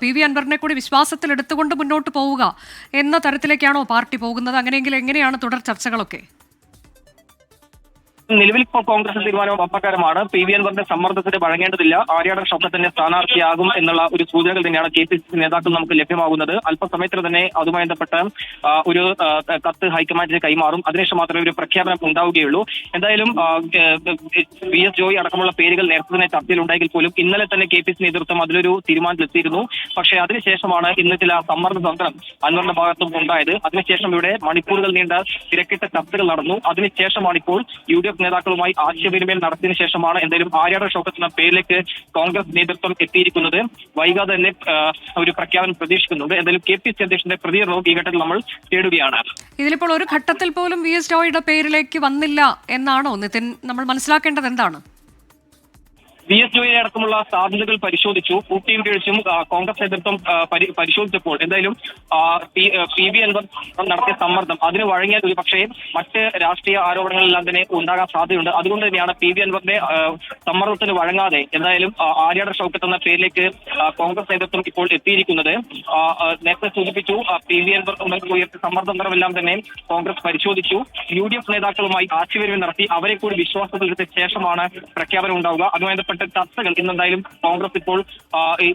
P V അൻവറിനെ കൂടി വിശ്വാസത്തിലെടുത്തുകൊണ്ട് മുന്നോട്ട് പോവുക എന്ന തരത്തിലേക്കാണോ പാർട്ടി പോകുന്നത്? അങ്ങനെയെങ്കിൽ എങ്ങനെയാണ് തുടർ ചർച്ചകളൊക്കെ? നിലവിൽ ഇപ്പോൾ കോൺഗ്രസ് തീരുമാനം അപ്രകാരമാണ്. പി വി അൻവറിന്റെ സമ്മർദ്ദത്തിന് വഴങ്ങേണ്ടതില്ല, ആര്യാടൻ ഷൗക്കത്ത് തന്നെ സ്ഥാനാർത്ഥിയാകും എന്നുള്ള ഒരു സൂചനകൾ തന്നെയാണ് കെ പി സി സി നേതാക്കൾ നമുക്ക് ലഭ്യമാകുന്നത്. അല്പസമയത്തിൽ തന്നെ അതുമായി ബന്ധപ്പെട്ട് ഒരു കത്ത് ഹൈക്കമാൻഡിന് കൈമാറും. അതിനുശേഷം മാത്രമേ ഒരു പ്രഖ്യാപനം ഉണ്ടാവുകയുള്ളൂ. എന്തായാലും വി എസ് ജോയി അടക്കമുള്ള പേരുകൾ നേരത്തെ തന്നെ ചർച്ചയിലുണ്ടെങ്കിൽ പോലും ഇന്നലെ തന്നെ കെ പി സി നേതൃത്വം അതിലൊരു തീരുമാനത്തിലെത്തിയിരുന്നു. പക്ഷേ അതിനുശേഷമാണ് ഇന്ന് ചില സമ്മർദ്ദ തന്ത്രം അൻവറിന്റെ ഭാഗത്തും ഉണ്ടായത്. അതിനുശേഷം ഇവിടെ മണിക്കൂറുകൾ നീണ്ട തിരക്കിട്ട ചർച്ചകൾ നടന്നു. അതിനുശേഷമാണ് ഇപ്പോൾ യു ഡി എഫ് നേതാക്കളുമായി ആശയവിനിമയം നടത്തിയതിനു ശേഷമാണ് എന്തായാലും ആര്യാടൻ ഷൗക്കത്ത് എന്ന പേരിലേക്ക് കോൺഗ്രസ് നേതൃത്വം എത്തിയിരിക്കുന്നത്. വൈകാതെ തന്നെ ഒരു പ്രഖ്യാപനം പ്രതീക്ഷിക്കുന്നുണ്ട്. എന്തായാലും കെ പി സി അധ്യക്ഷന്റെ പ്രതികരണവും ഈ ഘട്ടത്തിൽ നമ്മൾ തേടുകയാണ്. ഇതിലിപ്പോൾ ഒരു ഘട്ടത്തിൽ പോലും വി എസ് ജോയിയുടെ പേരിലേക്ക് വന്നില്ല എന്നാണോ നിതിൻ നമ്മൾ മനസ്സിലാക്കേണ്ടത്? എന്താണ്? വി എസ് ജോയിയെ അടക്കമുള്ള സാധ്യതകൾ പരിശോധിച്ചു. കൂട്ടിയും വീഴ്ചയും കോൺഗ്രസ് നേതൃത്വം പരിശോധിച്ചപ്പോൾ എന്തായാലും പി വി അൻവർ നടത്തിയ സമ്മർദ്ദം അതിന് വഴങ്ങിയാൽ ഒരു പക്ഷേ മറ്റ് രാഷ്ട്രീയ ആരോപണങ്ങളെല്ലാം തന്നെ ഉണ്ടാകാൻ സാധ്യതയുണ്ട്. അതുകൊണ്ട് തന്നെയാണ് പി വി അൻവറിന്റെ സമ്മർദ്ദത്തിന് വഴങ്ങാതെ എന്തായാലും ആര്യാടൻ ഷൗക്കത്ത് എന്ന പേരിലേക്ക് കോൺഗ്രസ് നേതൃത്വം ഇപ്പോൾ എത്തിയിരിക്കുന്നത്. നേരത്തെ സൂചിപ്പിച്ചു, പി വി അൻവർ ഉയർത്തിയ സമ്മർദ്ദങ്ങളെല്ലാം തന്നെ കോൺഗ്രസ് പരിശോധിച്ചു. യു ഡി എഫ് നേതാക്കളുമായി ആശയവിനിമയം നടത്തി അവരെ കൂടി വിശ്വാസത്തിലെടുത്ത ശേഷമാണ് പ്രഖ്യാപനം ഉണ്ടാവുക. അതുമായി ബന്ധപ്പെട്ട് ചർച്ചകൾ ഇന്നെന്തായാലും കോൺഗ്രസ് ഇപ്പോൾ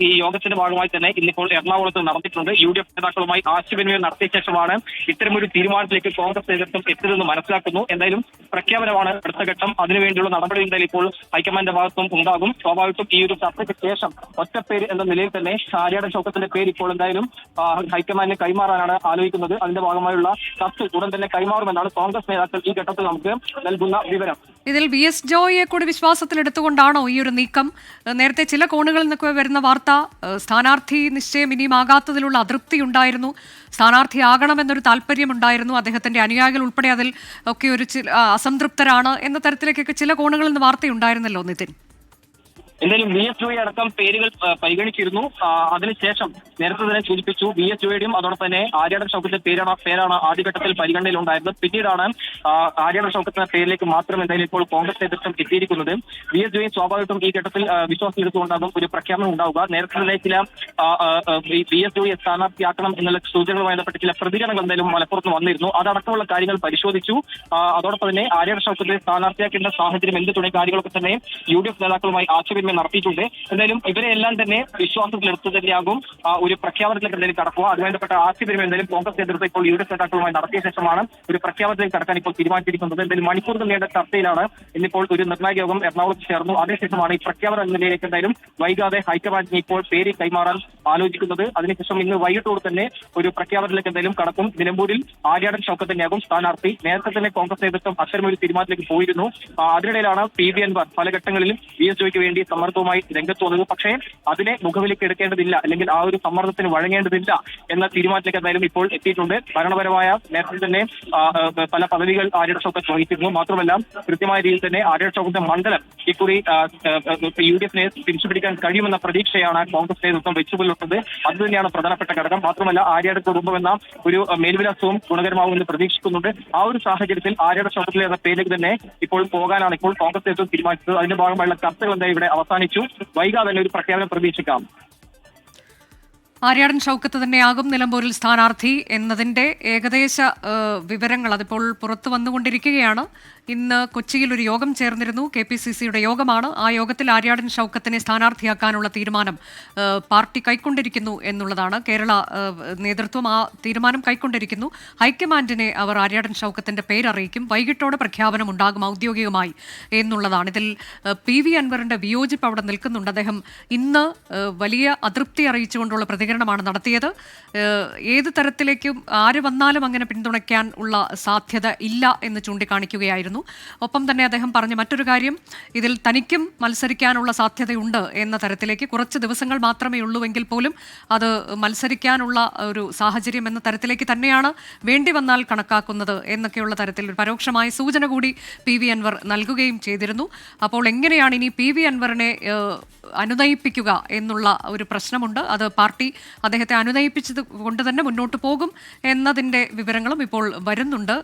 ഈ യോഗത്തിന്റെ ഭാഗമായി തന്നെ ഇന്നിപ്പോൾ എറണാകുളത്ത് നടന്നിട്ടുണ്ട്. യു ഡി എഫ് നേതാക്കളുമായി ആശയവിനിമയം നടത്തിയ ശേഷമാണ് ഇത്തരമൊരു തീരുമാനത്തിലേക്ക് കോൺഗ്രസ് നേതൃത്വം എത്തിയതെന്ന് മനസ്സിലാക്കുന്നു. എന്തായാലും പ്രഖ്യാപനമാണ് അടുത്ത ഘട്ടം. അതിനുവേണ്ടിയുള്ള നടപടി എന്തായാലും ഇപ്പോൾ ഹൈക്കമാൻഡിന്റെ ഭാഗത്തും ഉണ്ടാകും. സ്വാഭാവികമായിട്ടും ഈ ഒരു ചർച്ചയ്ക്ക് ശേഷം ഒറ്റപ്പേര് എന്ന നിലയിൽ തന്നെ ആര്യാടൻ ഷൗക്കത്തിന്റെ പേര് ഇപ്പോൾ എന്തായാലും ഹൈക്കമാൻഡിന് കൈമാറാനാണ് ആലോചിക്കുന്നത്. അതിന്റെ ഭാഗമായുള്ള ചർച്ച ഉടൻ തന്നെ കൈമാറുമെന്നാണ് കോൺഗ്രസ് നേതാക്കൾ ഈ ഘട്ടത്തിൽ നമുക്ക് നൽകുന്ന വിവരം. ഇതിൽ വി എസ് ജോയിയെ കൂടി വിശ്വാസത്തിലെടുത്തുകൊണ്ടാണോ ഈ ഒരു നീക്കം? നേരത്തെ ചില കോണുകളിൽ നിന്നൊക്കെ വരുന്ന വാർത്ത സ്ഥാനാർത്ഥി നിശ്ചയം ഇനിയും ആകാത്തതിലുള്ള അതൃപ്തി ഉണ്ടായിരുന്നു, സ്ഥാനാർത്ഥിയാകണമെന്നൊരു താല്പര്യമുണ്ടായിരുന്നു, അദ്ദേഹത്തിന്റെ അനുയായികൾ ഉൾപ്പെടെ അതിൽ ഒക്കെ ഒരു അസംതൃപ്തരാണ് എന്ന തരത്തിലേക്കൊക്കെ ചില കോണുകളിൽ നിന്ന് വാർത്തയുണ്ടായിരുന്നല്ലോ നിതിൻ. എന്തായാലും വി എസ് ജോയി അടക്കം പേരുകൾ പരിഗണിച്ചിരുന്നു. അതിനുശേഷം നേരത്തെ തന്നെ സൂചിപ്പിച്ചു, വി എസ് ജോയുടെയും അതോടൊപ്പം തന്നെ ആര്യാടൻ ഷൗക്കത്തിന്റെ പേരാണ് ആദ്യഘട്ടത്തിൽ പരിഗണനയിലുണ്ടായിരുന്നത്. പിന്നീടാണ് ആര്യാടൻ ഷൗക്കത്തിന്റെ പേരിലേക്ക് മാത്രം എന്തായാലും ഇപ്പോൾ കോൺഗ്രസ് നേതൃത്വം എത്തിയിരിക്കുന്നത്. വി എസ് ജോയി സ്വാഭാവികമായിട്ടും ഈ ഘട്ടത്തിൽ വിശ്വാസത്തിലെടുത്തുകൊണ്ടാകും ഒരു പ്രഖ്യാപനം ഉണ്ടാവുക. നേരത്തെ തന്നെ ചില വി എസ് ജോയെ സ്ഥാനാർത്ഥിയാക്കണം എന്നുള്ള സൂചനകളുമായി ബന്ധപ്പെട്ട് ചില പ്രതികരണങ്ങൾ എന്തായാലും മലപ്പുറത്ത് വന്നിരുന്നു. അതടക്കമുള്ള കാര്യങ്ങൾ പരിശോധിച്ചു. അതോടൊപ്പം തന്നെ ആര്യാടൻ ഷൗക്കത്തെ സ്ഥാനാർത്ഥിയാക്കേണ്ട സാഹചര്യം എന്ത് തുടങ്ങിയ കാര്യങ്ങളൊക്കെ തന്നെ യു ഡി എഫ് നേതാക്കളുമായി ആശയവിനിമയം നടത്തിയിട്ടുണ്ട്. എന്തായാലും ഇവരെല്ലാം തന്നെ വിശ്വാസത്തിലെടുത്തു തന്നെയാകും ഒരു പ്രഖ്യാപനത്തിലേക്ക് എന്തായാലും കടക്കുക. അതുമായി ബന്ധപ്പെട്ട ആശയവിനിമയം എന്തായാലും കോൺഗ്രസ് നേതൃത്വം ഇപ്പോൾ യു ഡി എഫ് നേതാക്കളുമായി നടത്തിയ ശേഷമാണ് ഒരു പ്രഖ്യാപനത്തിലേക്ക് കടക്കാൻ ഇപ്പോൾ തീരുമാനിച്ചിരിക്കുന്നത്. എന്തായാലും മണിക്കൂറുകൾ നീണ്ട ചർച്ചയിലാണ് ഇന്നിപ്പോൾ ഒരു നിർണായക യോഗം എറണാകുളത്ത് ചേർന്നു. അതിനുശേഷമാണ് ഈ പ്രഖ്യാപന നിലയിലേക്ക് എന്തായാലും വൈകാതെ ഹൈക്കമാൻഡിന് ഇപ്പോൾ പേര് കൈമാറാൻ ആലോചിക്കുന്നത്. അതിനുശേഷം ഇന്ന് വൈകിട്ടോട് തന്നെ ഒരു പ്രഖ്യാപനത്തിലേക്ക് എന്തായാലും കടക്കും. നിലമ്പൂരിൽ ആര്യാടൻ ഷൗക്കത്ത് തന്നെയാകും സ്ഥാനാർത്ഥി. നേരത്തെ തന്നെ കോൺഗ്രസ് നേതൃത്വം അത്തരമൊരു തീരുമാനത്തിലേക്ക് പോയിരുന്നു. അതിനിടയിലാണ് പി വി അൻവർ പല ഘട്ടങ്ങളിലും വി എസ് ജോയ്ക്ക് വേണ്ടി സമ്മർദ്ദവുമായി രംഗത്ത് വന്നത്. പക്ഷേ അതിനെ മുഖവിലേക്ക് എടുക്കേണ്ടതില്ല, അല്ലെങ്കിൽ ആ ഒരു സമ്മർദ്ദത്തിന് വഴങ്ങേണ്ടതില്ല എന്ന തീരുമാനത്തിലേക്ക് എന്തായാലും ഇപ്പോൾ എത്തിയിട്ടുണ്ട്. ഭരണപരമായ നേരത്തെ തന്നെ പല പദവികൾ ആര്യാടൻ ഷൗക്കത്ത് വഹിച്ചിരുന്നു. മാത്രമല്ല കൃത്യമായ രീതിയിൽ തന്നെ ആര്യാടൻ ഷൗക്കത്തിന്റെ മണ്ഡലം ഇക്കുറി യു ഡി എഫിനെ തിരിച്ചുപിടിക്കാൻ കഴിയുമെന്ന പ്രതീക്ഷയാണ് കോൺഗ്രസ് നേതൃത്വം വെച്ചുപുലർത്തുന്നത്. അത് തന്നെയാണ് പ്രധാനപ്പെട്ട ഘടകം. മാത്രമല്ല ആര്യാടൻ കുടുംബം എന്ന ഒരു മേൽവിലാസവും ഗുണകരമാകുമെന്ന് പ്രതീക്ഷിക്കുന്നുണ്ട്. ആ ഒരു സാഹചര്യത്തിൽ ആര്യാടൻ ഷൗക്കത്തിലെ എന്ന പേരിലേക്ക് തന്നെ ഇപ്പോൾ പോകാനാണ് ഇപ്പോൾ കോൺഗ്രസ് നേതൃത്വം തീരുമാനിച്ചത്. അതിന്റെ ഭാഗമായുള്ള ചർച്ചകൾ എന്താ ഇവിടെ അവസാനിച്ചു. വൈകാതെ തന്നെ ഒരു പ്രഖ്യാപനം പ്രതീക്ഷിക്കാം. ആര്യാടൻ ഷൗക്കത്ത് തന്നെയാകും നിലമ്പൂരിൽ സ്ഥാനാർത്ഥി എന്നതിന്റെ ഏകദേശ വിവരങ്ങൾ അതിപ്പോൾ പുറത്തു വന്നുകൊണ്ടിരിക്കുകയാണ്. ഇന്ന് കൊച്ചിയിൽ ഒരു യോഗം ചേർന്നിരുന്നു. KPCCയുടെ യോഗമാണ്. ആ യോഗത്തിൽ ആര്യാടൻ ഷൗക്കത്തിനെ സ്ഥാനാർത്ഥിയാക്കാനുള്ള തീരുമാനം പാർട്ടി കൈക്കൊണ്ടിരിക്കുന്നു എന്നുള്ളതാണ്. കേരള നേതൃത്വം ആ തീരുമാനം കൈക്കൊണ്ടിരിക്കുന്നു. ഹൈക്കമാൻഡിനെ അവർ ആര്യാടൻ ഷൗക്കത്തിന്റെ പേരറിയിക്കും. വൈകിട്ടോടെ പ്രഖ്യാപനം ഉണ്ടാകും ഔദ്യോഗികമായി എന്നുള്ളതാണ്. ഇതിൽ PV അൻവറിന്റെ വിയോജിപ്പ് അവിടെ നിൽക്കുന്നുണ്ട്. അദ്ദേഹം ഇന്ന് വലിയ അതൃപ്തി അറിയിച്ചുകൊണ്ടുള്ള പ്രതികരണമാണ് നടത്തിയത്. ഏത് തരത്തിലേക്കും ആര് വന്നാലും അങ്ങനെ പിന്തുണയ്ക്കാൻ ഉള്ള സാധ്യത ഇല്ല എന്ന് ചൂണ്ടിക്കാണിക്കുകയായിരുന്നു. ഒപ്പം തന്നെ അദ്ദേഹം പറഞ്ഞ മറ്റൊരു കാര്യം, ഇതിൽ തനിക്കും മത്സരിക്കാനുള്ള സാധ്യതയുണ്ട് എന്ന തരത്തിലേക്ക്, കുറച്ച് ദിവസങ്ങൾ മാത്രമേ ഉള്ളൂവെങ്കിൽ പോലും അത് മത്സരിക്കാനുള്ള ഒരു സാഹചര്യം എന്ന തരത്തിലേക്ക് തന്നെയാണ് വേണ്ടി വന്നാൽ കണക്കാക്കുന്നത് എന്നൊക്കെയുള്ള തരത്തിൽ ഒരു പരോക്ഷമായ സൂചന കൂടി PV അൻവർ നൽകുകയും ചെയ്തിരുന്നു. അപ്പോൾ എങ്ങനെയാണ് ഇനി PV അൻവറിനെ അനുനയിപ്പിക്കുക എന്നുള്ള ഒരു പ്രശ്നമുണ്ട്. അത് പാർട്ടി അദ്ദേഹത്തെ അനുനയിപ്പിച്ചത് കൊണ്ട് തന്നെ മുന്നോട്ട് പോകും എന്നതിൻ്റെ വിവരങ്ങളും ഇപ്പോൾ വരുന്നുണ്ട്.